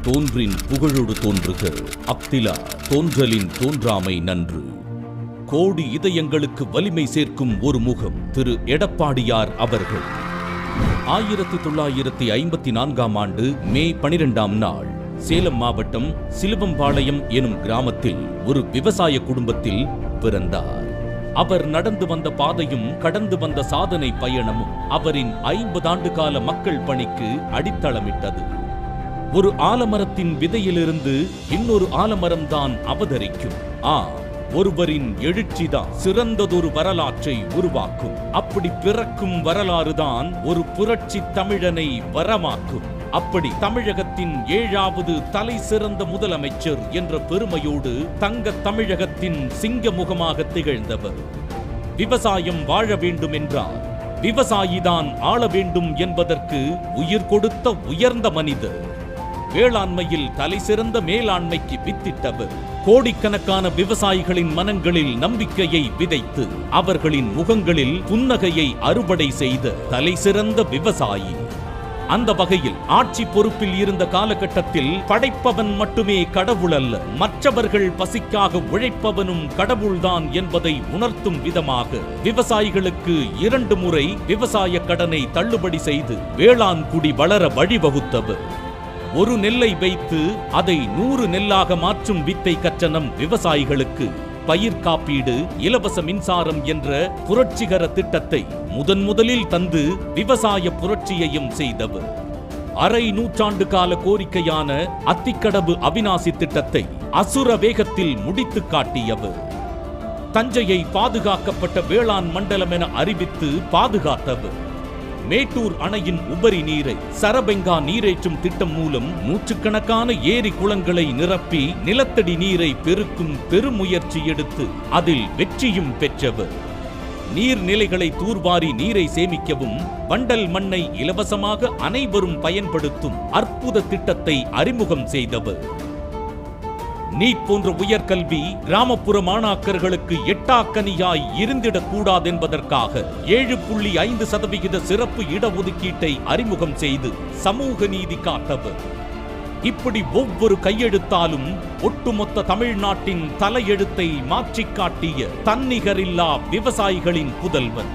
தோன்றின் புகழொடு தோன்றுக அக்திலா தோன்றலின் தோன்றாமை நன்று. கோடி இதயங்களுக்கு வலிமை சேர்க்கும் ஒரு முகம் திரு எடப்பாடியார் அவர்கள். 1954ஆம் ஆண்டு மே 12ஆம் நாள் சேலம் மாவட்டம் சிலுவம்பாளையம் எனும் கிராமத்தில் ஒரு விவசாய குடும்பத்தில் பிறந்தார். அவர் நடந்து வந்த பாதையும் கடந்து வந்த சாதனை பயணமும் அவரின் 50 ஆண்டு கால மக்கள் பணிக்கு அடித்தளமிட்டது. ஒரு ஆலமரத்தின் விதையிலிருந்து இன்னொரு ஆலமரம்தான் அவதரிக்கும். ஒருவரின் எழுச்சிதான் சிறந்ததொரு வரலாற்றை உருவாக்கும். அப்படி பிறக்கும் வரலாறுதான் ஒரு புரட்சி தமிழனை வரமாக்கும். அப்படி தமிழகத்தின் 7வது தலை சிறந்த முதலமைச்சர் என்ற பெருமையோடு தங்க தமிழகத்தின் சிங்க முகமாக திகழ்ந்தவர். விவசாயம் வாழ வேண்டும் என்றார், விவசாயிதான் ஆள வேண்டும் என்பதற்கு உயிர் கொடுத்த உயர்ந்த மனிதர். வேளாண்மையில் தலை சிறந்த மேலாண்மைக்கு வித்திட்டவர். கோடிக்கணக்கான விவசாயிகளின் மனங்களில் நம்பிக்கையை விதைத்து அவர்களின் முகங்களில் புன்னகையை அறுவடை செய்த தலை சிறந்த விவசாயி. அந்த வகையில் ஆட்சி பொறுப்பில் இருந்த காலகட்டத்தில் படைப்பவன் மட்டுமே கடவுள் அல்ல, மற்றவர்கள் பசிக்காக உழைப்பவனும் கடவுள்தான் என்பதை உணர்த்தும் விதமாக விவசாயிகளுக்கு 2 முறை விவசாய கடனை தள்ளுபடி செய்து வேளாண் குடி வளர வழிவகுத்தவர். ஒரு நெல்லை வைத்து அதை 100 நெல்லாக மாற்றும் வித்தை கற்ற நம் விவசாயிகளுக்கு பயிர் காப்பீடு, இலவச மின்சாரம் என்ற புரட்சிகர திட்டத்தை முதலில் தந்து விவசாய புரட்சியையும் செய்தவர். அரை நூற்றாண்டு கால கோரிக்கையான அத்திக்கடவு அவிநாசி திட்டத்தை அசுர வேகத்தில் முடித்து காட்டியவர். தஞ்சையை பாதுகாக்கப்பட்ட வேளாண் மண்டலம் என அறிவித்து பாதுகாத்தவர். மேட்டூர் அணையின் உபரி நீரை சரபெங்கா நீரேற்றும் திட்டம் மூலம் நூற்றுக்கணக்கான ஏரி குளங்களை நிரப்பி நிலத்தடி நீரை பெருக்கும் பெருமுயற்சி எடுத்து அதில் வெற்றியும் பெற்றவர். நீர்நிலைகளை தூர்வாரி நீரை சேமிக்கவும் வண்டல் மண்ணை இலவசமாக அனைவரும் பயன்படுத்தும் அற்புத திட்டத்தை அறிமுகம் செய்தவர். நீட் போன்ற உயர்கல்வி கிராமப்புற மாணாக்கர்களுக்கு எட்டாக்கனியாய் இருந்திடக் கூடாதென்பதற்காக 7.5% சிறப்பு இடஒதுக்கீட்டை அறிமுகம் செய்து சமூக நீதி காத்தவர். இப்படி ஒவ்வொரு கையெழுத்தாலும் ஒட்டுமொத்த தமிழ்நாட்டின் தலையெழுத்தை மாற்றிக் காட்டிய தன்னிகரில்லா விவசாயிகளின் புதல்வன்.